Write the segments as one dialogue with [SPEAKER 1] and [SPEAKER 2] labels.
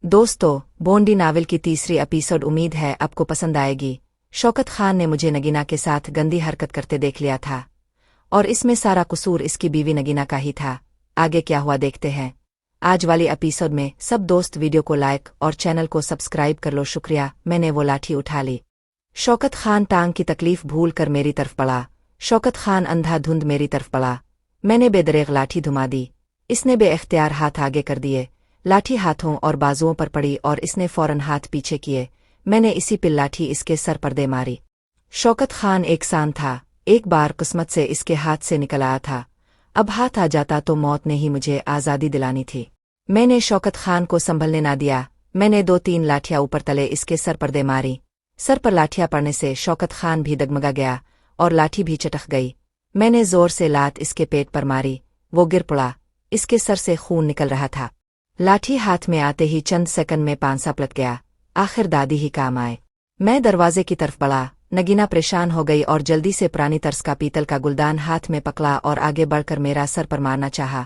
[SPEAKER 1] दोस्तों, बोंडी नावल की तीसरी एपिसोड उम्मीद है आपको पसंद आएगी। शौकत खान ने मुझे नगीना के साथ गंदी हरकत करते देख लिया था और इसमें सारा कसूर इसकी बीवी नगीना का ही था। आगे क्या हुआ देखते हैं आज वाली एपिसोड में। सब दोस्त वीडियो को लाइक और चैनल को सब्सक्राइब कर लो, शुक्रिया। मैंने वो लाठी उठा ली। शौकत खान टांग की तकलीफ भूल कर मेरी तरफ पड़ा। शौकत खान अंधाधुंध मेरी तरफ पड़ा। मैंने बेदरेग लाठी धुमा दी। इसने बेख्तियार हाथ आगे कर दिए। लाठी हाथों और बाजुओं पर पड़ी और इसने फौरन हाथ पीछे किए। मैंने इसी पिल लाठी इसके सर पर दे मारी। शौकत खान एक सान था। एक बार किस्मत से इसके हाथ से निकल आया था। अब हाथ आ जाता तो मौत ने ही मुझे आज़ादी दिलानी थी। मैंने शौकत खान को संभलने ना दिया। मैंने 2-3 लाठियां ऊपर तले इसके सर पर दे मारी। सर पर लाठियां पड़ने से शौकत खान भी डगमगा गया और लाठी भी चटक गई। मैंने जोर से लात इसके पेट पर मारी। वो गिर पड़ा। इसके सर से खून निकल रहा था। लाठी हाथ में आते ही चंद सेकंड में पांसा पलट गया। आखिर दादी ही काम आए। मैं दरवाजे की तरफ बढ़ा। नगीना परेशान हो गई और जल्दी से पुरानी तर्ज का पीतल का गुलदान हाथ में पकड़ा और आगे बढ़कर मेरा सर पर मारना चाहा।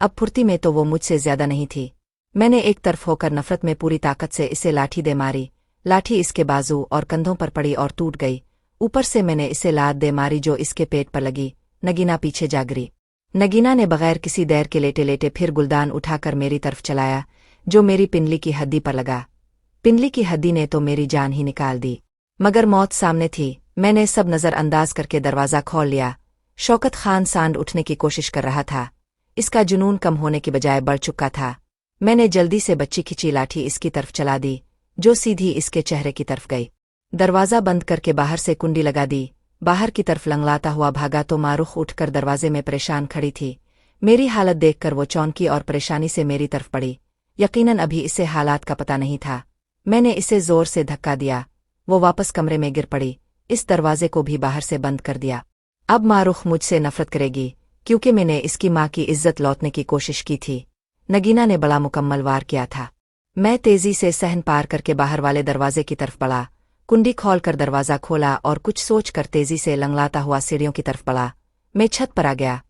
[SPEAKER 1] अब फुर्ती में तो वो मुझसे ज्यादा नहीं थी। मैंने एक तरफ होकर नफरत में पूरी ताकत से इसे लाठी दे मारी। लाठी इसके बाजू और कंधों पर पड़ी और टूट गई। ऊपर से मैंने इसे लात दे मारी जो इसके पेट पर लगी। नगीना पीछे जा गिरी। नगीना ने बगैर किसी देर के लेटे लेटे फिर गुलदान उठाकर मेरी तरफ चलाया जो मेरी पिंडली की हड्डी पर लगा। पिंडली की हड्डी ने तो मेरी जान ही निकाल दी, मगर मौत सामने थी। मैंने सब नजरअंदाज करके दरवाजा खोल लिया। शौकत खान सांड उठने की कोशिश कर रहा था। इसका जुनून कम होने की बजाय बढ़ चुका था। मैंने जल्दी से बच्ची खिंची लाठी इसकी तरफ चला दी जो सीधी इसके चेहरे की तरफ गई। दरवाजा बंद करके बाहर से कुंडी लगा दी। बाहर की तरफ लंगलाता हुआ भागा तो मारुख उठकर दरवाजे में परेशान खड़ी थी। मेरी हालत देखकर वो चौंकी और परेशानी से मेरी तरफ पड़ी। यकीनन अभी इसे हालात का पता नहीं था। मैंने इसे जोर से धक्का दिया। वो वापस कमरे में गिर पड़ी। इस दरवाजे को भी बाहर से बंद कर दिया। अब मारुख मुझसे नफरत करेगी क्योंकि मैंने इसकी माँ की इज्जत लौटने की कोशिश की थी। नगीना ने बड़ा मुकम्मल वार किया था। मैं तेजी से सहन पार करके बाहर वाले दरवाजे की तरफ बढ़ा। कुंडी खोलकर दरवाजा खोला और कुछ सोच कर तेजी से लंगलाता हुआ सीढ़ियों की तरफ बढ़ा। मैं छत पर आ गया।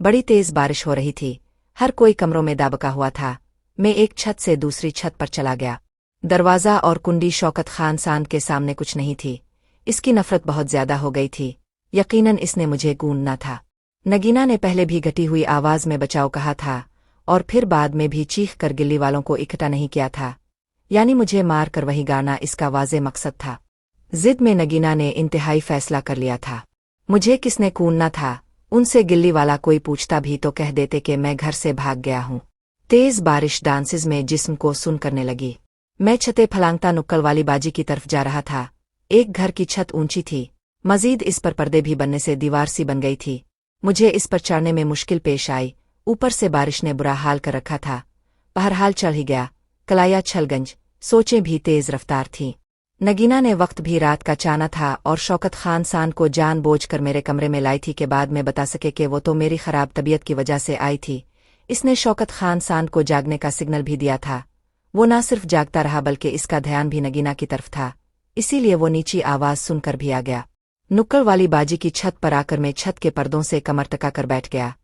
[SPEAKER 1] बड़ी तेज बारिश हो रही थी। हर कोई कमरों में दाबका हुआ था। मैं एक छत से दूसरी छत पर चला गया। दरवाजा और कुंडी शौकत खान सांड के सामने कुछ नहीं थी। इसकी नफरत बहुत ज्यादा हो गई थी। यकीनन इसने मुझे गूंदना था। नगीना ने पहले भी घटी हुई आवाज में बचाओ कहा था और फिर बाद में भी चीख कर गिल्ली वालों को इकट्ठा नहीं किया था। यानी मुझे मार कर वही गाना इसका वाज़े मकसद था। जिद में नगीना ने इंतहाई फैसला कर लिया था। मुझे किसने कूदना था? उनसे गिल्ली वाला कोई पूछता भी तो कह देते कि मैं घर से भाग गया हूँ। तेज बारिश डांसेस में जिस्म को सुन करने लगी। मैं छतें फलांगता नुक्कड़ वाली बाजी की तरफ जा रहा था। एक घर की छत ऊंची थी। मजीद इस पर पर्दे भी बनने से दीवार सी बन गई थी। मुझे इस पर चढ़ने में मुश्किल पेश आई। ऊपर से बारिश ने बुरा हाल कर रखा था। बहरहाल चढ़ ही गया। कलाया छलगंज। सोचें भी तेज रफ्तार थीं। नगीना ने वक्त भी रात का चाना था और शौकत खान सांड को जानबूझ कर मेरे कमरे में लाई थी कि बाद में बता सके कि वो तो मेरी खराब तबीयत की वजह से आई थी। इसने शौकत खान सांड को जागने का सिग्नल भी दिया था। वो ना सिर्फ जागता रहा बल्कि इसका ध्यान भी नगीना की तरफ था। इसीलिए वो नीची आवाज सुनकर भी आ गया। नुक्कड़ वाली बाजी की छत पर आकर मैं छत के पर्दों से कमर टका कर बैठ गया।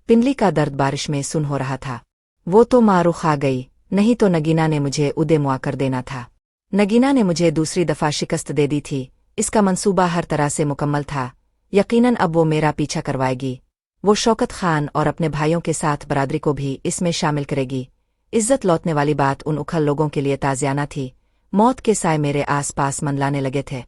[SPEAKER 1] पिंडली का दर्द बारिश में सुन हो रहा था। वो तो मारुख आ गई, नहीं तो नगीना ने मुझे उदे मुआ कर देना था। नगीना ने मुझे दूसरी दफा शिकस्त दे दी थी। इसका मंसूबा हर तरह से मुकम्मल था। यकीनन अब वो मेरा पीछा करवाएगी। वो शौकत खान और अपने भाइयों के साथ बरादरी को भी इसमें शामिल करेगी। इज्जत लौटने वाली बात उन उखल लोगों के लिए ताज़ियाना थी। मौत के साए मेरे आस पास मंडलाने लगे थे।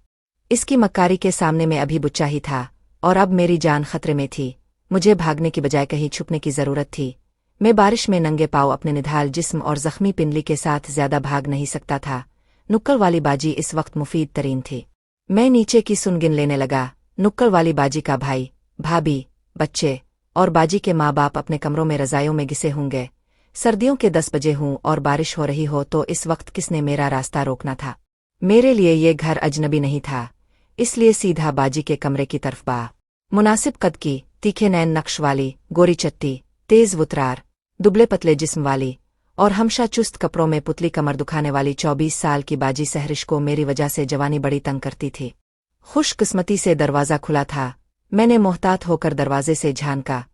[SPEAKER 1] इसकी मक्कारी के सामने में अभी बुच्चा ही था और अब मेरी जान खतरे में थी। मुझे भागने की बजाय कहीं छुपने की जरूरत थी। मैं बारिश में नंगे पांव अपने निढाल जिस्म और जख्मी पिंडली के साथ ज्यादा भाग नहीं सकता था। नुक्कड़ वाली बाजी इस वक्त मुफीद तरीन थी। मैं नीचे की सुन गिन लेने लगा। नुक्कड़ वाली बाजी का भाई, भाभी, बच्चे और बाजी के माँ बाप अपने कमरों में रजाइयों में घिसे होंगे। सर्दियों के 10 बजे हूँ और बारिश हो रही हो तो इस वक्त किसने मेरा रास्ता रोकना था? मेरे लिए ये घर अजनबी नहीं था। इसलिए सीधा बाजी के कमरे की तरफ बा। मुनासिब कद की, तीखे नैन नक्श वाली, गोरी चट्टी, तेज वुतरार, दुबले पतले जिस्म वाली और हमशा चुस्त कपड़ों में पुतली कमर दुखाने वाली 24 साल की बाजी सहरिश को मेरी वजह से जवानी बड़ी तंग करती थी। खुशकिस्मती से दरवाज़ा खुला था। मैंने मोहतात होकर दरवाजे से झांका।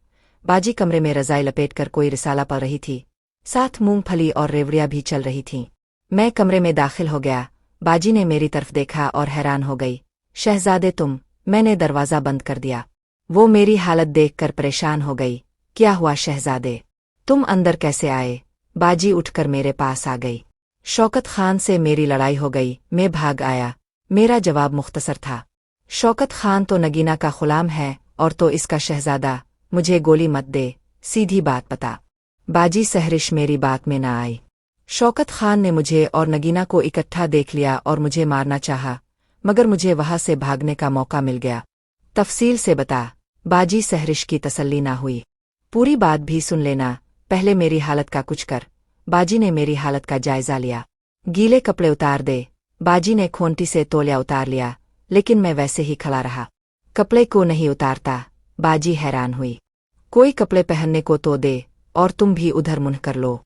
[SPEAKER 1] बाजी कमरे में रजाई लपेट कर कोई रिसाला पढ़ रही थी। साथ मूंगफली और रेवड़ियाँ भी चल रही थीं। मैं कमरे में दाखिल हो गया। बाजी ने मेरी तरफ देखा और हैरान हो गई। शहजादे तुम। मैंने दरवाज़ा बंद कर दिया। वो मेरी हालत देखकर परेशान हो गई। क्या हुआ शहजादे? तुम अंदर कैसे आए? बाजी उठकर मेरे पास आ गई। शौकत खान से मेरी लड़ाई हो गई, मैं भाग आया। मेरा जवाब मुख्तसर था। शौकत खान तो नगीना का गुलाम है और तो इसका शहजादा। मुझे गोली मत दे, सीधी बात बता। बाजी सहरिश मेरी बात में ना आई। शौकत खान ने मुझे और नगीना को इकट्ठा देख लिया और मुझे मारना चाहा, मगर मुझे वहां से भागने का मौका मिल गया। तफसील से बता। बाजी सहरिश की तसल्ली ना हुई। पूरी बात भी सुन लेना, पहले मेरी हालत का कुछ कर। बाजी ने मेरी हालत का जायजा लिया। गीले कपड़े उतार दे। बाजी ने खोंटी से तौलिया उतार लिया, लेकिन मैं वैसे ही खड़ा रहा। कपड़े को नहीं उतारता। बाजी हैरान हुई। कोई कपड़े पहनने को तो दे, और तुम भी उधर मुंह कर लो।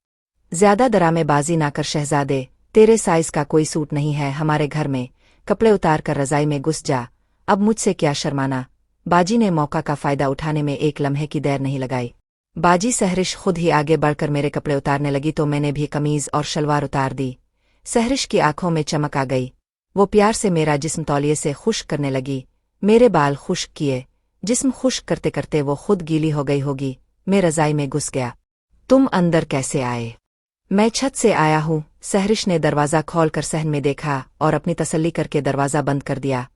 [SPEAKER 1] ज्यादा दरामेबाजी ना कर शहजादे, तेरे साइज का कोई सूट नहीं है हमारे घर में। कपड़े उतार कर रजाई में घुस जा। अब मुझसे क्या शर्माना। बाजी ने मौका का फायदा उठाने में एक लम्हे की देर नहीं लगाई। बाजी सहरिश खुद ही आगे बढ़कर मेरे कपड़े उतारने लगी तो मैंने भी कमीज और शलवार उतार दी। सहरिश की आंखों में चमक आ गई। वो प्यार से मेरा जिस्म तौलिए से खुश्क करने लगी। मेरे बाल खुश्क किए। जिस्म खुश्क करते करते वो खुद गीली हो गई होगी। मैं रजाई में घुस गया। तुम अंदर कैसे आए? मैं छत से आया हूँ। सहरिश ने दरवाज़ा खोल कर सहन में देखा और अपनी तसल्ली करके दरवाज़ा बंद कर दिया।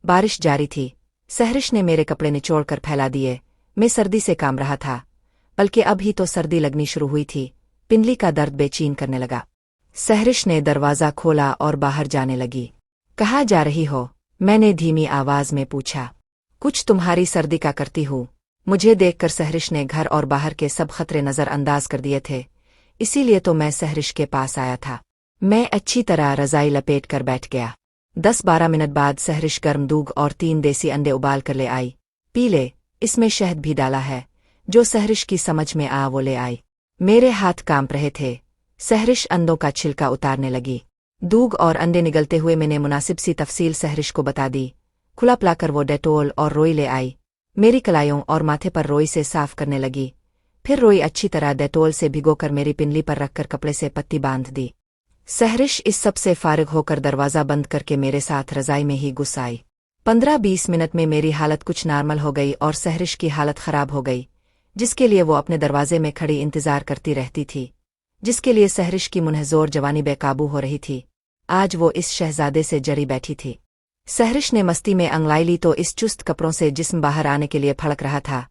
[SPEAKER 1] बारिश जारी थी। सहरिश ने मेरे कपड़े निचोड़कर फैला दिए। मैं सर्दी से काम रहा था, बल्कि अब ही तो सर्दी लगनी शुरू हुई थी। पिंडली का दर्द बेचैन करने लगा। सहरिश ने दरवाज़ा खोला और बाहर जाने लगी। कहाँ जा रही हो? मैंने धीमी आवाज में पूछा। कुछ तुम्हारी सर्दी का करती हूँ। मुझे देखकर सहरिश ने घर और बाहर के सब खतरे नज़रअंदाज कर दिए थे, इसीलिए तो मैं सहरिश के पास आया था। मैं अच्छी तरह रजाई लपेट कर बैठ गया। 10-12 मिनट बाद सहरिश गर्म दूध और 3 देसी अंडे उबाल कर ले आई। पी ले, इसमें शहद भी डाला है। जो सहरिश की समझ में आ वो ले आई। मेरे हाथ कांप रहे थे। सहरिश अंडों का छिलका उतारने लगी। दूध और अंडे निगलते हुए मैंने मुनासिब सी तफसील सहरिश को बता दी। खुला पलाकर वो डेटोल और रोई ले आई। मेरी कलाइयों और माथे पर रोई से साफ करने लगी। फिर रोई अच्छी तरह डेटोल से भिगोकर मेरी पिंडली पर रखकर कपड़े से पट्टी बांध दी। सहरिश इस सब से फारिग होकर दरवाज़ा बंद करके मेरे साथ रजाई में ही घुस आई। 15-20 मिनट में मेरी हालत कुछ नॉर्मल हो गई और सहरिश की हालत खराब हो गई, जिसके लिए वो अपने दरवाजे में खड़ी इंतजार करती रहती थी, जिसके लिए सहरिश की मुनहज़ोर जवानी बेकाबू हो रही थी। आज वो इस शहजादे से जड़ी बैठी थी। सहरिश ने मस्ती में अंगड़ाई ली तो इस चुस्त कपड़ों से जिस्म बाहर आने के लिए फड़क रहा था।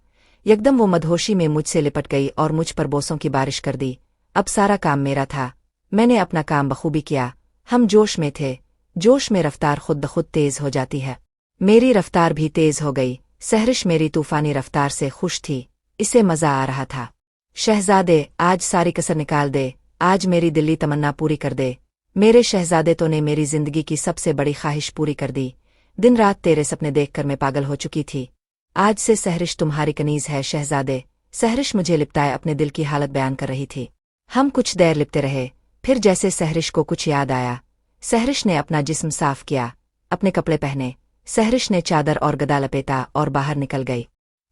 [SPEAKER 1] यकदम वो मदहोशी में मुझसे लिपट गई और मुझ पर बोसों की बारिश कर दी। अब सारा काम मेरा था। मैंने अपना काम बखूबी किया। हम जोश में थे। जोश में रफ्तार खुद ब खुद तेज हो जाती है। मेरी रफ्तार भी तेज हो गई। सहरिश मेरी तूफानी रफ्तार से खुश थी। इसे मजा आ रहा था। शहजादे, आज सारी कसर निकाल दे। आज मेरी दिल्ली तमन्ना पूरी कर दे। मेरे शहजादे तो ने मेरी जिंदगी की सबसे बड़ी ख्वाहिश पूरी कर दी। दिन रात तेरे सपने देखकर मैं पागल हो चुकी थी। आज से सहरिश तुम्हारी कनीज है शहजादे। सहरिश मुझे लिपटाए अपने दिल की हालत बयान कर रही थी। हम कुछ देर लिपटे रहे। फिर जैसे सहरिश को कुछ याद आया, सहरिश ने अपना जिस्म साफ किया, अपने कपड़े पहने। सहरिश ने चादर और गदा लपेटा और बाहर निकल गई।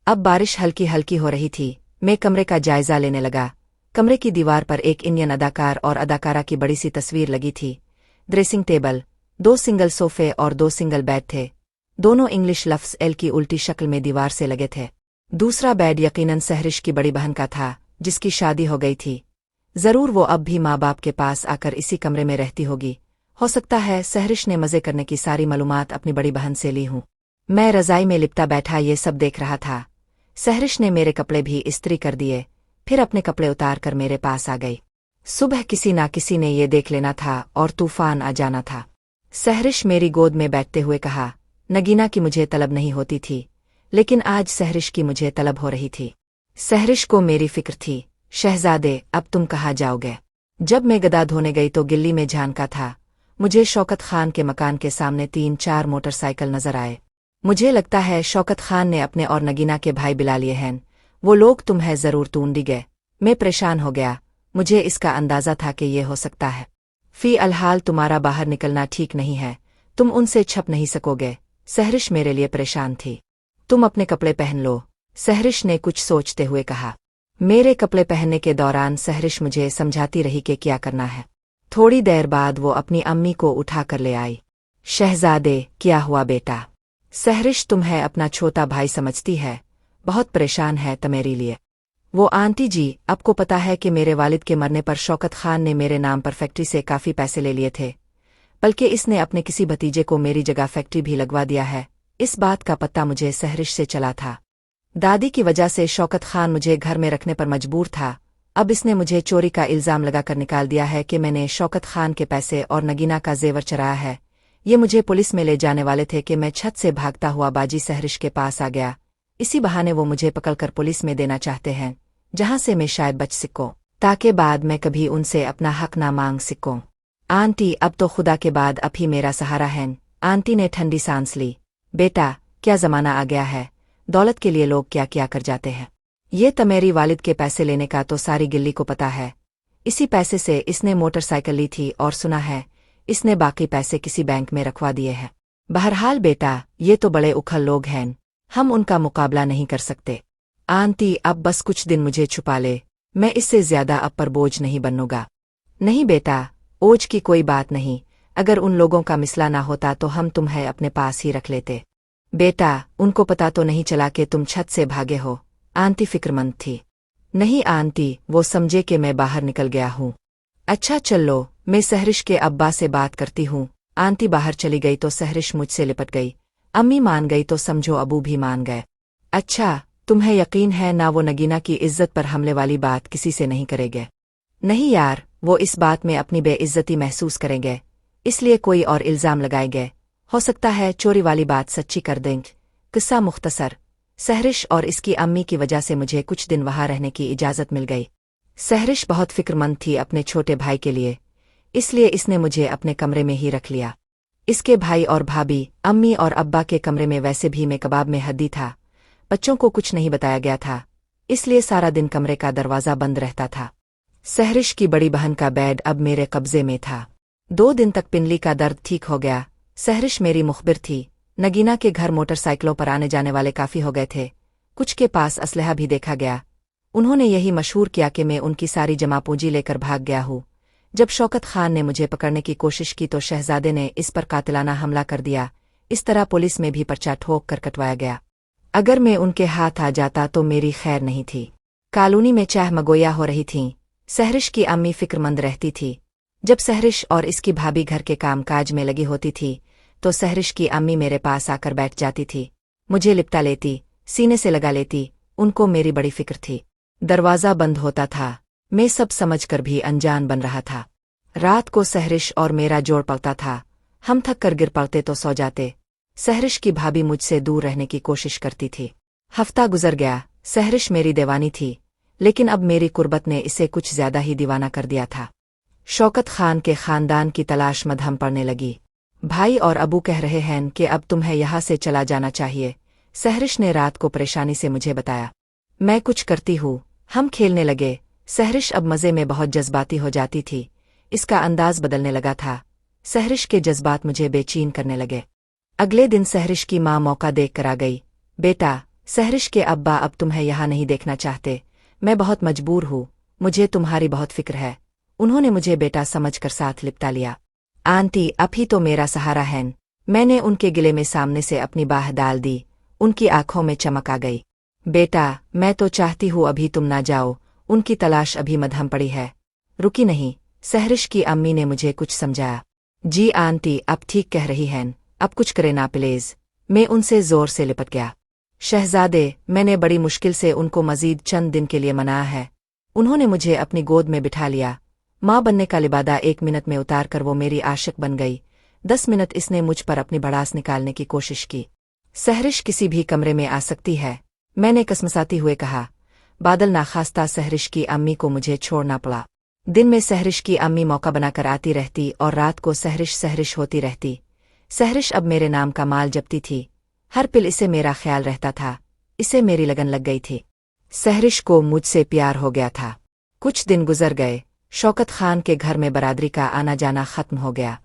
[SPEAKER 1] अब बारिश हल्की हल्की हो रही थी। मैं कमरे का जायजा लेने लगा। कमरे की दीवार पर एक इंडियन अदाकार और अदाकारा की बड़ी सी तस्वीर लगी थी। ड्रेसिंग टेबल, 2 सिंगल सोफे और 2 सिंगल बेड थे। दोनों इंग्लिश लफ्ज़ एल की उल्टी शक्ल में दीवार से लगे थे। दूसरा बेड यकीनन सहरिश की बड़ी बहन का था, जिसकी शादी हो गई थी। जरूर वो अब भी माँ बाप के पास आकर इसी कमरे में रहती होगी। हो सकता है सहरिश ने मजे करने की सारी मालूमात अपनी बड़ी बहन से ली हूँ। मैं रजाई में लिपटा बैठा ये सब देख रहा था। सहरिश ने मेरे कपड़े भी इस्त्री कर दिए, फिर अपने कपड़े उतार कर मेरे पास आ गई। सुबह किसी ना किसी ने ये देख लेना था और तूफान आ जाना था। सहरिश मेरी गोद में बैठते हुए कहा, नगीना की मुझे तलब नहीं होती थी, लेकिन आज सहरिश की मुझे तलब हो रही थी। सहरिश को मेरी फिक्र थी। शहजादे, अब तुम कहाँ जाओगे? जब मैं गदा धोने गई तो गिल्ली में झांका था। मुझे शौकत खान के मकान के सामने 3-4 मोटरसाइकिल नजर आए। मुझे लगता है शौकत खान ने अपने और नगीना के भाई बुला लिए हैं। वो लोग तुम्हें जरूर ढूंढ गए। मैं परेशान हो गया। मुझे इसका अंदाजा था कि ये हो सकता है। फी अलहाल तुम्हारा बाहर निकलना ठीक नहीं है। तुम उनसे छप नहीं सकोगे। सहरिश मेरे लिए परेशान थी। तुम अपने कपड़े पहन लो, सहरिश ने कुछ सोचते हुए कहा। मेरे कपड़े पहनने के दौरान सहरिश मुझे समझाती रही कि क्या करना है। थोड़ी देर बाद वो अपनी अम्मी को उठा कर ले आई। शहजादे, क्या हुआ बेटा? सहरिश तुम्हें अपना छोटा भाई समझती है, बहुत परेशान है तुम्हारे लिए। वो आंटी जी, आपको पता है कि मेरे वालिद के मरने पर शौकत खान ने मेरे नाम पर फैक्ट्री से काफ़ी पैसे ले लिए थे, बल्कि इसने अपने किसी भतीजे को मेरी जगह फैक्ट्री भी लगवा दिया है। इस बात का पता मुझे सहरिश से चला था। दादी की वजह से शौकत खान मुझे घर में रखने पर मजबूर था। अब इसने मुझे चोरी का इल्ज़ाम लगाकर निकाल दिया है कि मैंने शौकत खान के पैसे और नगीना का जेवर चराया है। ये मुझे पुलिस में ले जाने वाले थे कि मैं छत से भागता हुआ बाजी सहरिश के पास आ गया। इसी बहाने वो मुझे पकड़कर पुलिस में देना चाहते हैं, जहां से मैं शायद बच सकूं, ताकि बाद में कभी उनसे अपना हक ना मांग सकूं। आंटी, अब तो खुदा के बाद अब ही मेरा सहारा है। आंटी ने ठंडी सांस ली। बेटा, क्या जमाना आ गया है, दौलत के लिए लोग क्या क्या कर जाते हैं। ये तो मेरी वालिद के पैसे लेने का तो सारी गिल्ली को पता है। इसी पैसे से इसने मोटरसाइकिल ली थी और सुना है इसने बाकी पैसे किसी बैंक में रखवा दिए हैं। बहरहाल बेटा, ये तो बड़े उखल लोग हैं, हम उनका मुकाबला नहीं कर सकते। आंटी, अब बस कुछ दिन मुझे छुपा ले, मैं इससे ज्यादा अब पर बोझ नहीं बनूंगा। नहीं बेटा, ओझ की कोई बात नहीं, अगर उन लोगों का मिसला ना होता तो हम तुम्हें अपने पास ही रख लेते। बेटा, उनको पता तो नहीं चला कि तुम छत से भागे हो? आंटी फिक्रमंद थी। नहीं आंटी, वो समझे कि मैं बाहर निकल गया हूँ। अच्छा चलो, मैं सहरिश के अब्बा से बात करती हूँ। आंटी बाहर चली गई तो सहरिश मुझसे लिपट गई। अम्मी मान गई तो समझो अबू भी मान गए। अच्छा, तुम्हें यकीन है ना वो नगीना की इज्जत पर हमले वाली बात किसी से नहीं करेंगे? नहीं यार, वो इस बात में अपनी बेइज्जती महसूस करेंगे, इसलिए कोई और इल्ज़ाम लगाएंगे। हो सकता है चोरी वाली बात सच्ची कर देंगे। किस्सा मुख्तसर, सहरिश और इसकी अम्मी की वजह से मुझे कुछ दिन वहां रहने की इजाज़त मिल गई। सहरिश बहुत फिक्रमंद थी अपने छोटे भाई के लिए, इसलिए इसने मुझे अपने कमरे में ही रख लिया। इसके भाई और भाभी, अम्मी और अब्बा के कमरे में वैसे भी मैं कबाब में हद्दी था। बच्चों को कुछ नहीं बताया गया था, इसलिए सारा दिन कमरे का दरवाज़ा बंद रहता था। सहरिश की बड़ी बहन का बेड अब मेरे कब्जे में था। 2 दिन तक पिंडली का दर्द ठीक हो गया। सहरिश मेरी मुखबिर थी। नगीना के घर मोटरसाइकिलों पर आने जाने वाले काफ़ी हो गए थे, कुछ के पास असलहा भी देखा गया। उन्होंने यही मशहूर किया कि मैं उनकी सारी जमा पूंजी लेकर भाग गया हूँ। जब शौकत खान ने मुझे पकड़ने की कोशिश की तो शहजादे ने इस पर कातिलाना हमला कर दिया। इस तरह पुलिस में भी पर्चा ठोक कर कटवाया गया। अगर मैं उनके हाथ आ जाता तो मेरी खैर नहीं थी। कॉलोनी में चाह मगोया हो रही थीं। सहरिश की अम्मी फिक्रमंद रहती थी। जब सहरिश और इसकी भाभी घर के कामकाज में लगी होती थी तो सहरिश की अम्मी मेरे पास आकर बैठ जाती थी, मुझे लिपटा लेती, सीने से लगा लेती। उनको मेरी बड़ी फिक्र थी। दरवाज़ा बंद होता था, मैं सब समझकर भी अनजान बन रहा था। रात को सहरिश और मेरा जोड़ पड़ता था, हम थक कर गिर पड़ते तो सो जाते। सहरिश की भाभी मुझसे दूर रहने की कोशिश करती थी। हफ्ता गुजर गया। सहरिश मेरी दीवानी थी, लेकिन अब मेरी कुर्बत ने इसे कुछ ज्यादा ही दीवाना कर दिया था। शौकत खान के खानदान की तलाश मधम पड़ने लगी। भाई और अबू कह रहे हैं कि अब तुम्हें यहाँ से चला जाना चाहिए, सहरिश ने रात को परेशानी से मुझे बताया। मैं कुछ करती हूँ। हम खेलने लगे। सहरिश अब मज़े में बहुत जज्बाती हो जाती थी। इसका अंदाज बदलने लगा था। सहरिश के जज्बात मुझे बेचैन करने लगे। अगले दिन सहरिश की माँ मौका देख कर आ गई। बेटा, सहरिश के अब्बा अब तुम्हें यहाँ नहीं देखना चाहते। मैं बहुत मजबूर हूँ, मुझे तुम्हारी बहुत फिक्र है। उन्होंने मुझे बेटा समझकर साथ लिपटा लिया। आंटी, अब ही तो मेरा सहारा है। मैंने उनके गिले में सामने से अपनी बाह डाल दी। उनकी आंखों में चमक आ गई। बेटा, मैं तो चाहती हूँ अभी तुम ना जाओ, उनकी तलाश अभी मधम पड़ी है। रुकी नहीं, सहरिश की अम्मी ने मुझे कुछ समझाया। जी आंटी, अब ठीक कह रही हैं, अब कुछ करे ना प्लीज। मैं उनसे जोर से लिपट गया। शहजादे, मैंने बड़ी मुश्किल से उनको मजीद चंद दिन के लिए मनाया है। उन्होंने मुझे अपनी गोद में बिठा लिया। माँ बनने का लिबादा 1 मिनट में उतार कर वो मेरी आशिक बन गई। 10 मिनट इसने मुझ पर अपनी भड़ास निकालने की कोशिश की। सहरिश किसी भी कमरे में आ सकती है, मैंने कसमसाती हुए कहा। बादल नाखास्ता सहरिश की अम्मी को मुझे छोड़ना पड़ा। दिन में सहरिश की अम्मी मौका बनाकर आती रहती और रात को सहरिश होती रहती। सहरिश अब मेरे नाम का माल जपती थी। हर पिल इसे मेरा ख्याल रहता था। इसे मेरी लगन लग गई थी। सहरिश को मुझसे प्यार हो गया था। कुछ दिन गुजर गए। शौकत खान के घर में बरादरी का आना जाना खत्म हो गया।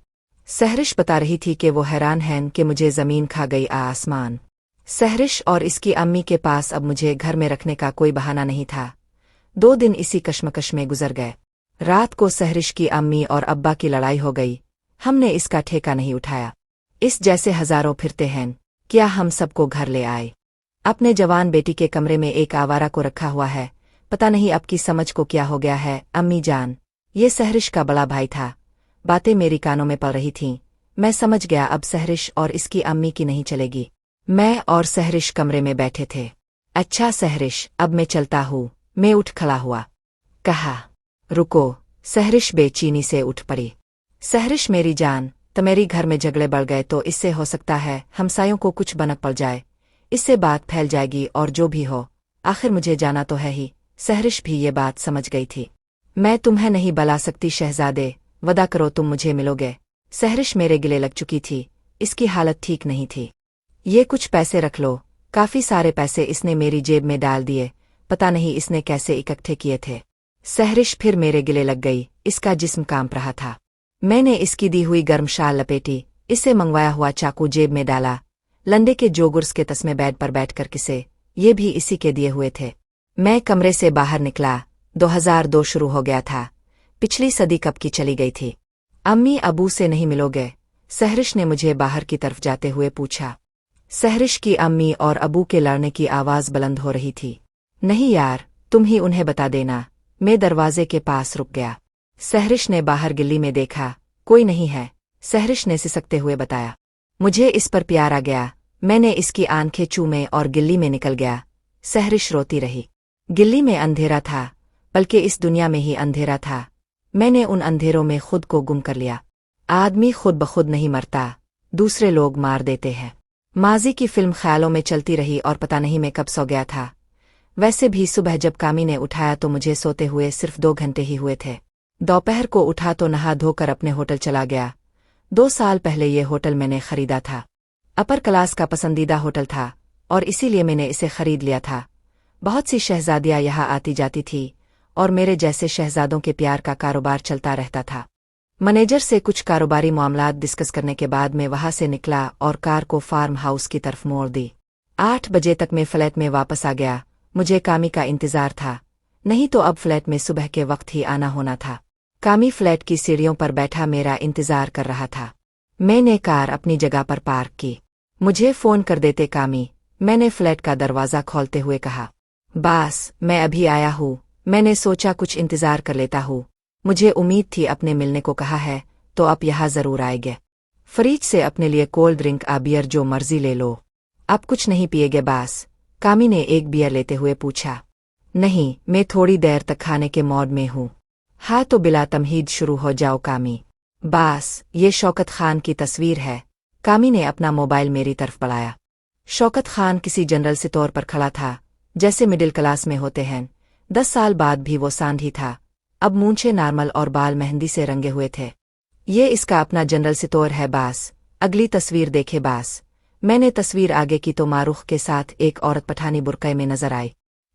[SPEAKER 1] सहरिश बता रही थी कि वो हैरान हैं कि मुझे जमीन खा गई आसमान। सहरिश और इसकी अम्मी के पास अब मुझे घर में रखने का कोई बहाना नहीं था। 2 दिन इसी कश्मकश में गुजर गए। रात को सहरिश की अम्मी और अब्बा की लड़ाई हो गई। हमने इसका ठेका नहीं उठाया। इस जैसे हजारों फिरते हैं, क्या हम सबको घर ले आए? अपने जवान बेटी के कमरे में एक आवारा को रखा हुआ है। पता नहीं अब की समझ को क्या हो गया है। अम्मी जान, ये सहरिश का बड़ा भाई था। बातें मेरी कानों में पड़ रही थीं। मैं समझ गया अब सहरिश और इसकी अम्मी की नहीं चलेगी। मैं और सहरिश कमरे में बैठे थे। अच्छा सहरिश, अब मैं चलता हूँ। मैं उठ खड़ा हुआ। कहा, रुको। सहरिश बेचैनी से उठ पड़ी। सहरिश मेरी जान, तुम्हारी घर में झगड़े बढ़ गए तो इससे हो सकता है हमसायों को कुछ बनक पड़ जाए। इससे बात फैल जाएगी और जो भी हो, आखिर मुझे जाना तो है ही। सहरिश भी ये बात समझ गई थी। मैं तुम्हें नहीं बुला सकती शहजादे, वदा करो तुम मुझे मिलोगे। सहरिश मेरे गिले लग चुकी थी। इसकी हालत ठीक नहीं थी। ये कुछ पैसे रख लो। काफी सारे पैसे इसने मेरी जेब में डाल दिए। पता नहीं इसने कैसे इकट्ठे किए थे। सहरिश फिर मेरे गिले लग गई। इसका जिस्म कांप रहा था। मैंने इसकी दी हुई गर्म शाल लपेटी, इससे मंगवाया हुआ चाकू जेब में डाला। लंडे के जोगुर्स के तस्मे बेड पर बैठकर किसे, ये भी इसी के दिए हुए थे। मैं कमरे से बाहर निकला। 2002 शुरू हो गया था। पिछली सदी कब की चली गई थी। अम्मी अबू से नहीं मिलोगे? सहरिश ने मुझे बाहर की तरफ जाते हुए पूछा। सहरिश की अम्मी और अबू के लड़ने की आवाज बुलंद हो रही थी। नहीं यार, तुम ही उन्हें बता देना। मैं दरवाजे के पास रुक गया। सहरिश ने बाहर गिल्ली में देखा, कोई नहीं है। सहरिश ने सिसकते हुए बताया। मुझे इस पर प्यार आ गया। मैंने इसकी आंखें चूमे और गिल्ली में निकल गया। सहरिश रोती रही। गिल्ली में अंधेरा था, बल्कि इस दुनिया में ही अंधेरा था। मैंने उन अंधेरों में खुद को गुम कर लिया। आदमी खुद बखुद नहीं मरता, दूसरे लोग मार देते हैं। माजी की फिल्म ख्यालों में चलती रही और पता नहीं मैं कब सो गया था। वैसे भी सुबह जब कामी ने उठाया तो मुझे सोते हुए सिर्फ 2 घंटे ही हुए थे। दोपहर को उठा तो नहा धोकर अपने होटल चला गया। 2 साल पहले ये होटल मैंने खरीदा था। अपर क्लास का पसंदीदा होटल था और इसीलिए मैंने इसे खरीद लिया था। बहुत सी शहजादियां यहाँ आती जाती थी और मेरे जैसे शहजादों के प्यार का कारोबार चलता रहता था। मैनेजर से कुछ कारोबारी मामलात डिस्कस करने के बाद मैं वहां से निकला और कार को फार्म हाउस की तरफ मोड़ दी। 8 बजे तक मैं फ्लैट में वापस आ गया। मुझे कामी का इंतजार था, नहीं तो अब फ्लैट में सुबह के वक्त ही आना होना था। कामी फ्लैट की सीढ़ियों पर बैठा मेरा इंतजार कर रहा था। मैंने कार अपनी जगह पर पार्क की। मुझे फोन कर देते कामी, मैंने फ्लैट का दरवाजा खोलते हुए कहा। बास, मैं अभी आया हूँ। मैंने सोचा कुछ इंतजार कर लेता हूँ। मुझे उम्मीद थी अपने मिलने को कहा है तो अब यहाँ जरूर आएगे। फ्रिज से अपने लिए कोल्ड ड्रिंक आ बियर जो मर्जी ले लो। अब कुछ नहीं पिएगे बास? कामी ने एक बियर लेते हुए पूछा। नहीं, मैं थोड़ी देर तक खाने के मौड में हूँ। हाँ तो बिला तमहीद शुरू हो जाओ कामी। बास, ये शौकत खान की तस्वीर है। कामी ने अपना मोबाइल मेरी तरफ बढ़ाया। शौकत खान किसी जनरल से तौर पर खड़ा था, जैसे मिडिल क्लास में होते हैं। 10 साल बाद भी वो सांड ही था। अब मूंछें नॉर्मल और बाल मेहंदी से रंगे हुए थे। ये इसका अपना जनरल से तौर है बास। अगली तस्वीर देखे बास। मैंने तस्वीर आगे की तो मारूख के साथ एक औरत पठानी बुरके में नजर आई।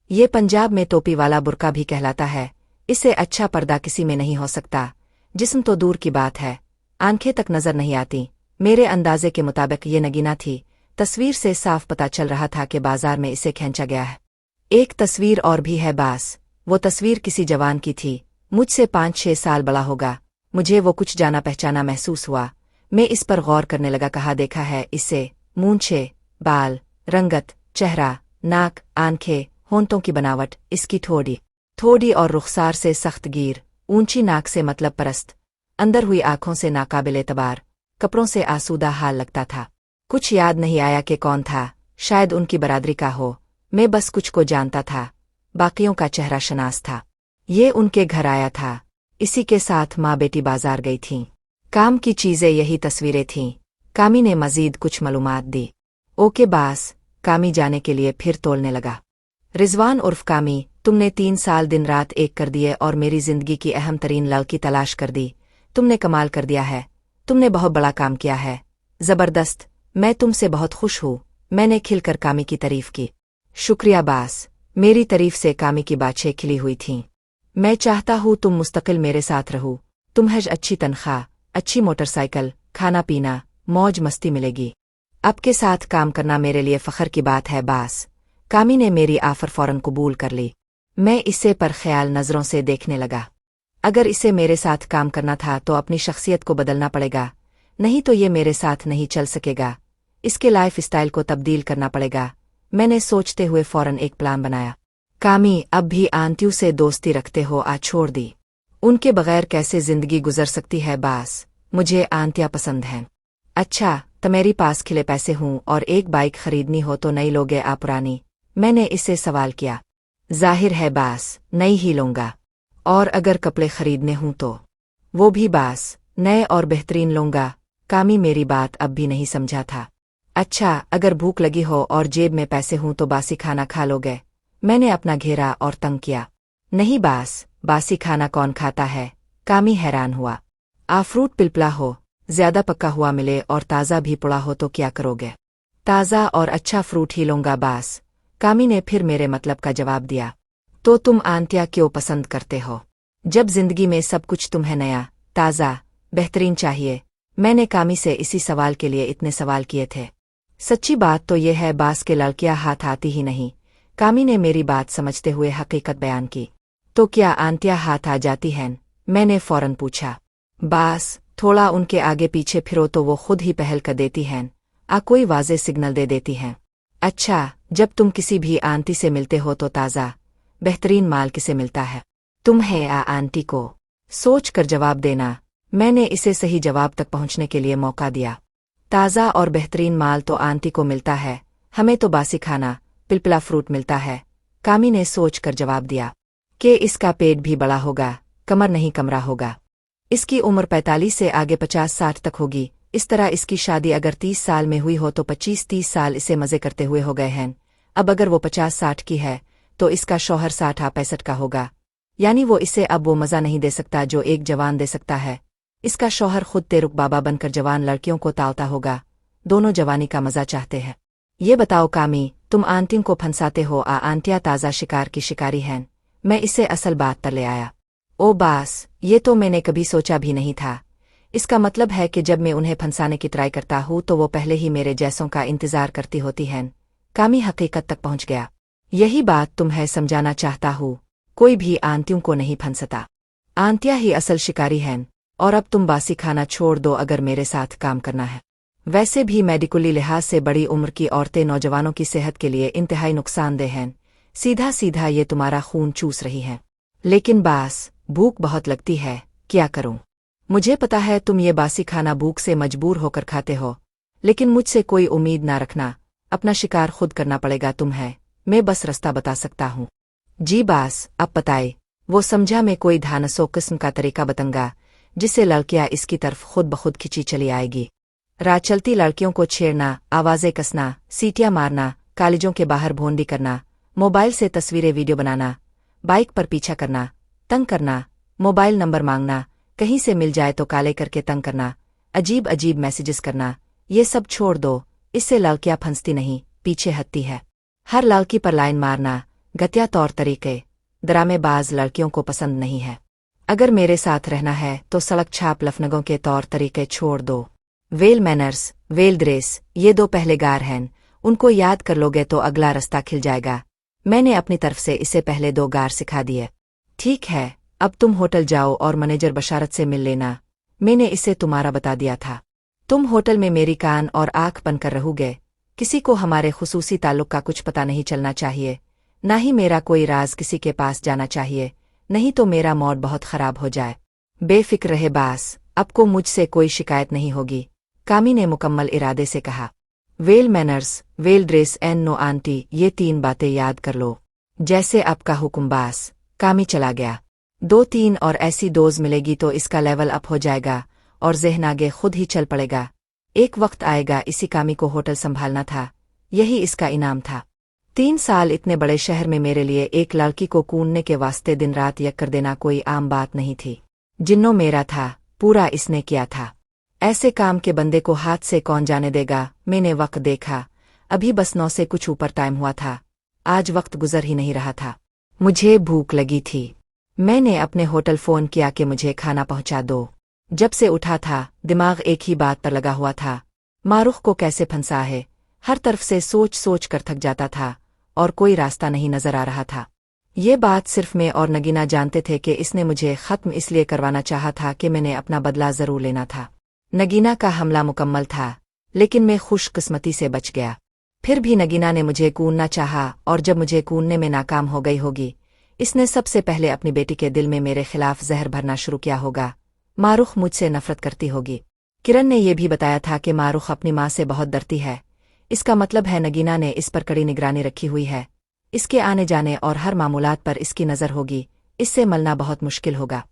[SPEAKER 1] ये पंजाब में टोपी वाला बुरका भी कहलाता है। इससे अच्छा पर्दा किसी में नहीं हो सकता। जिस्म तो दूर की बात है, आंखें तक नजर नहीं आती। मेरे अंदाजे के मुताबिक ये नगीना थी। तस्वीर से साफ पता चल रहा था कि बाजार में इसे खींचा गया है। एक तस्वीर और भी है बास। वो तस्वीर किसी जवान की थी, मुझसे 5-6 साल बड़ा होगा। मुझे वो कुछ जाना पहचाना महसूस हुआ। मैं इस पर गौर करने लगा। कहा, देखा है इसे? मूंछें, बाल, रंगत, चेहरा, नाक, आंखें, होंठों की बनावट, इसकी थोड़ी और रुखसार से सख्त गिर, ऊंची नाक से मतलब परस्त, अंदर हुई आंखों से नाकाबिल एतबार, कपड़ों से आसूदा हाल लगता था। कुछ याद नहीं आया कि कौन था। शायद उनकी बरादरी का हो। मैं बस कुछ को जानता था, बाकियों का चेहरा शनास था। ये उनके घर आया था। इसी के साथ माँ बेटी बाजार गई थीं। काम की चीजें यही तस्वीरें थीं। कामी ने मजीद कुछ मालूमात दी। ओके बास। कामी जाने के लिए फिर तोलने लगा। रिजवान उर्फ कामी, तुमने 3 साल दिन रात एक कर दिए और मेरी जिंदगी की अहम तरीन लड़ की तलाश कर दी। तुमने कमाल कर दिया है। तुमने बहुत बड़ा काम किया है। जबरदस्त। मैं तुमसे बहुत खुश हूँ। मैंने खिलकर कामी की तारीफ की। शुक्रिया बास। मेरी तारीफ से कामी की बातें खिली हुई थीं। मैं चाहता हूँ तुम मुस्तकिल मेरे साथ रहो। तुम्हें अच्छी तनख्वाह, अच्छी मोटरसाइकिल, खाना पीना, मौज मस्ती मिलेगी। आपके साथ काम करना मेरे लिए फख्र की बात है बास। कामी ने मेरी आफर फौरन कबूल कर ली। मैं इसे पर ख्याल नजरों से देखने लगा। अगर इसे मेरे साथ काम करना था तो अपनी शख्सियत को बदलना पड़ेगा, नहीं तो ये मेरे साथ नहीं चल सकेगा। इसके लाइफ स्टाइल को तब्दील करना पड़ेगा। मैंने सोचते हुए फौरन एक प्लान बनाया। कामी, अब भी आंटियों से दोस्ती रखते हो? आ छोड़ दी। उनके बगैर कैसे जिंदगी गुजर सकती है बास? मुझे आंटियां पसंद हैं। अच्छा, तुम्हारी पास खिले पैसे हूं और एक बाइक खरीदनी हो तो नई लोगे आ पुरानी? मैंने इससे सवाल किया। जाहिर है बास, नई ही लूंगा। और अगर कपड़े खरीदने हूं तो? वो भी बास, नए और बेहतरीन लूंगा। कामी मेरी बात अब भी नहीं समझा था। अच्छा, अगर भूख लगी हो और जेब में पैसे हूं तो बासी खाना खा लोगे? मैंने अपना घेरा और तंग किया। नहीं बास, बासी खाना कौन खाता है? कामी हैरान हुआ। फ्रूट पिलपला हो, ज्यादा पक्का हुआ मिले और ताज़ा भी पड़ा हो तो क्या करोगे? ताज़ा और अच्छा फ्रूट ही लूंगा बास। कामी ने फिर मेरे मतलब का जवाब दिया। तो तुम आंटियां क्यों पसंद करते हो, जब जिंदगी में सब कुछ तुम्हें नया, ताज़ा, बेहतरीन चाहिए? मैंने कामी से इसी सवाल के लिए इतने सवाल किए थे। सच्ची बात तो यह है बास के लड़कियां हाथ आती ही नहीं। कामी ने मेरी बात समझते हुए हकीकत बयान की। तो क्या आंटियां हाथ आ जाती हैं? मैंने फौरन पूछा। बास, थोड़ा उनके आगे पीछे फिरो तो वो खुद ही पहल कर देती हैं, कोई वाज़े सिग्नल दे देती हैं। अच्छा, जब तुम किसी भी आंटी से मिलते हो तो ताज़ा, बेहतरीन माल किसे मिलता है? तुम्हें आंटी को? सोच कर जवाब देना। मैंने इसे सही जवाब तक पहुंचने के लिए मौका दिया। ताज़ा और बेहतरीन माल तो आंटी को मिलता है, हमें तो बासी खाना, पिलपला फ्रूट मिलता है। कामी ने सोच कर जवाब दिया। कि इसका पेट भी बड़ा होगा, कमर नहीं कमरा होगा। इसकी उम्र 45 से आगे 50-60 तक होगी। इस तरह इसकी शादी अगर 30 साल में हुई हो तो 25-30 साल इसे मज़े करते हुए हो गए हैं। अब अगर वो 50-60 की है तो इसका शौहर 60-65 का होगा, यानी वो इसे अब वो मज़ा नहीं दे सकता जो एक जवान दे सकता है। इसका शौहर खुद तेरुक बाबा बनकर जवान लड़कियों को तालता होगा। दोनों जवानी का मज़ा चाहते हैं। ये बताओ कामी, तुम आंटियों को फंसाते हो? आंटियां ताज़ा शिकार की शिकारी हैं। मैं इसे असल बात पर ले आया। ओ बास, ये तो मैंने कभी सोचा भी नहीं था। इसका मतलब है कि जब मैं उन्हें फंसाने की ट्राई करता हूँ तो वो पहले ही मेरे जैसों का इंतजार करती होती हैं। कामी हकीकत तक पहुंच गया। यही बात तुम्हें समझाना चाहता हूँ, कोई भी आंटियों को नहीं फंसता। आंटियां ही असल शिकारी हैं। और अब तुम बासी खाना छोड़ दो अगर मेरे साथ काम करना है। वैसे भी मेडिकली लिहाज से बड़ी उम्र की औरतें नौजवानों की सेहत के लिए इंतहाई नुकसानदेह हैं। सीधा सीधा ये तुम्हारा खून चूस रही हैं। लेकिन बास, भूख बहुत लगती है, क्या करूं? मुझे पता है तुम ये बासी खाना भूख से मजबूर होकर खाते हो, लेकिन मुझसे कोई उम्मीद ना रखना। अपना शिकार खुद करना पड़ेगा तुम्हें, मैं बस रास्ता बता सकता हूँ। जी बास, अब बताए। वो समझा मैं कोई धानसो किस्म का तरीका बताऊंगा जिससे लड़कियां इसकी तरफ खुद बखुद खिंची चली आएगी। राह चलती लड़कियों को छेड़ना, आवाजें कसना, सीटियां मारना, कॉलेजों के बाहर भोंडी करना, मोबाइल से तस्वीरें वीडियो बनाना, बाइक पर पीछा करना, तंग करना, मोबाइल नंबर मांगना, कहीं से मिल जाए तो काले करके तंग करना, अजीब अजीब मैसेजेस करना। ये सब छोड़ दो, इससे लड़कियां फंसती नहीं, पीछे हटती है। हर लड़की पर लाइन मारना, घटिया तौर तरीके, ड्रामेबाज लड़कियों को पसंद नहीं है। अगर मेरे साथ रहना है तो सड़क छाप लफनगों के तौर तरीके छोड़ दो। वेल मैनर्स, वेल ड्रेस, ये दो पहलेगार हैं, उनको याद कर लोगे तो अगला रास्ता खिल जाएगा। मैंने अपनी तरफ से इसे पहले 2 गार सिखा दिए। ठीक है, अब तुम होटल जाओ और मैनेजर बशारत से मिल लेना। मैंने इसे तुम्हारा बता दिया था। तुम होटल में मेरी कान और आंख बनकर रहोगे। किसी को हमारे खुसूसी ताल्लुक का कुछ पता नहीं चलना चाहिए, ना ही मेरा कोई राज किसी के पास जाना चाहिए, नहीं तो मेरा मूड बहुत खराब हो जाए। बेफिक्र रहे बास, आपको मुझसे कोई शिकायत नहीं होगी, कामी ने मुकम्मल इरादे से कहा। Well manners, well dress and no aunty, ये 3 बातें याद कर लो। जैसे आपका हुक्म बास। कामी चला गया। 2-3 और ऐसी डोज मिलेगी तो इसका लेवल अप हो जाएगा और ज़हन आगे खुद ही चल पड़ेगा। एक वक्त आएगा इसी कामी को होटल संभालना था, यही इसका इनाम था। 3 साल इतने बड़े शहर में मेरे लिए एक लड़की को कूदने के वास्ते दिन रात यक कर देना कोई आम बात नहीं थी। जिन्नो मेरा था, पूरा इसने किया था। ऐसे काम के बंदे को हाथ से कौन जाने देगा। मैंने वक्त देखा, अभी बस 9 से कुछ ऊपर टाइम हुआ था। आज वक्त गुजर ही नहीं रहा था। मुझे भूख लगी थी। मैंने अपने होटल फ़ोन किया कि मुझे खाना पहुंचा दो। जब से उठा था दिमाग एक ही बात पर लगा हुआ था, मारूख को कैसे फंसा है। हर तरफ से सोच सोच कर थक जाता था और कोई रास्ता नहीं नजर आ रहा था। ये बात सिर्फ मैं और नगीना जानते थे कि इसने मुझे खत्म इसलिए करवाना चाहा था कि मैंने अपना बदला जरूर लेना था। नगीना का हमला मुकम्मल था, लेकिन मैं खुशकिस्मती से बच गया। फिर भी नगीना ने मुझे कूदना चाहा, और जब मुझे कूदने में नाकाम हो गई होगी, इसने सबसे पहले अपनी बेटी के दिल में मेरे खिलाफ जहर भरना शुरू किया होगा। मारुख मुझसे नफरत करती होगी। किरण ने यह भी बताया था कि मारुख अपनी माँ से बहुत डरती है। इसका मतलब है नगीना ने इस पर कड़ी निगरानी रखी हुई है। इसके आने जाने और हर मामूलात पर इसकी नज़र होगी। इससे मलना बहुत मुश्किल होगा।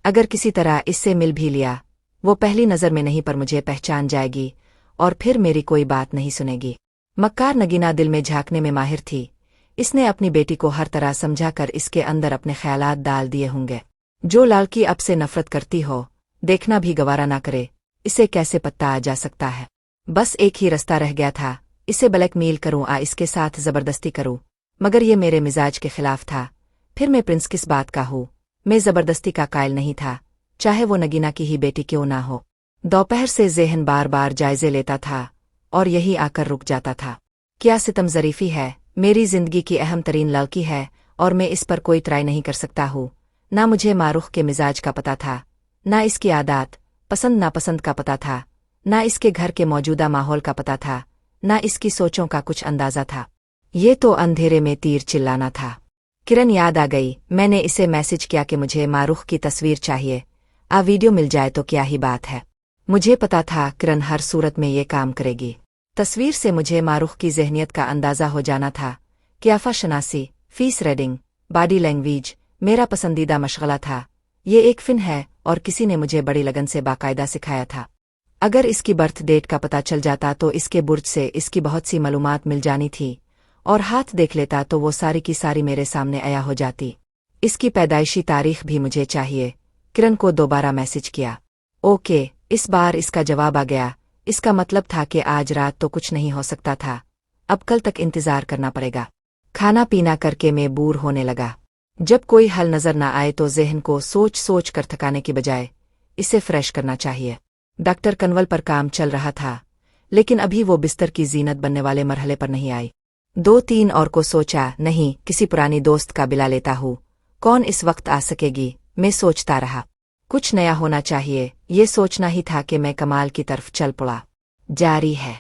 [SPEAKER 1] अगर किसी तरह इससे मिल भी लिया, वो पहली नज़र में नहीं पर मुझे पहचान जाएगी और फिर मेरी कोई बात नहीं सुनेगी। मक्कार नगीना दिल में झांकने में माहिर थी। इसने अपनी बेटी को हर तरह समझाकर इसके अंदर अपने ख्यालात डाल दिए होंगे। जो लड़की अब से नफरत करती हो, देखना भी गवारा ना करे, इसे कैसे पत्ता आ जा सकता है। बस एक ही रास्ता रह गया था, इसे ब्लैकमेल करूं इसके साथ जबरदस्ती करूं, मगर ये मेरे मिजाज के खिलाफ था। फिर मैं प्रिंस किस बात का हूँ, मैं जबरदस्ती का कायल नहीं था, चाहे वो नगीना की ही बेटी क्यों ना हो। दोपहर से ज़हन बार बार जायजे लेता था और यही आकर रुक जाता था। क्या सितम ज़रीफ़ी है, मेरी जिंदगी की अहम तरीन लड़की है और मैं इस पर कोई ट्राई नहीं कर सकता हूँ। ना मुझे मारुख के मिजाज का पता था, ना इसकी आदत पसंद नापसंद का पता था, ना इसके घर के मौजूदा माहौल का पता था, ना इसकी सोचों का कुछ अंदाज़ा था। ये तो अंधेरे में तीर चिल्लाना था। किरण याद आ गई। मैंने इसे मैसेज किया कि मुझे मारुख की तस्वीर चाहिए, वीडियो मिल जाए तो क्या ही बात है। मुझे पता था किरण हर सूरत में ये काम करेगी। तस्वीर से मुझे मारुख की ज़हनियत का अंदाज़ा हो जाना था। क़ियाफ़ा शनासी, फीस रीडिंग, बॉडी लैंग्वेज मेरा पसंदीदा मशगला था। ये एक फ़िन है और किसी ने मुझे बड़ी लगन से बाकायदा सिखाया था। अगर इसकी बर्थ डेट का पता चल जाता तो इसके बुर्ज से इसकी बहुत सी मालूमात मिल जानी थी, और हाथ देख लेता तो वो सारी की सारी मेरे सामने आया हो जाती। इसकी पैदाइशी तारीख भी मुझे चाहिए। किरण को दोबारा मैसेज किया। ओके, इस बार इसका जवाब आ गया। इसका मतलब था कि आज रात तो कुछ नहीं हो सकता था, अब कल तक इंतजार करना पड़ेगा। खाना पीना करके मैं बूर होने लगा। जब कोई हल नजर ना आए तो ज़हन को सोच सोच कर थकाने की बजाय इसे फ्रेश करना चाहिए। डॉक्टर कन्वल पर काम चल रहा था, लेकिन अभी वो बिस्तर की जीनत बनने वाले मरहले पर नहीं आई। 2-3 और को सोचा, नहीं किसी पुरानी दोस्त का बिला लेता हूँ, कौन इस वक्त आ सकेगी। मैं सोचता रहा, कुछ नया होना चाहिए। ये सोचना ही था कि मैं कमाल की तरफ चल पड़ा। जारी है।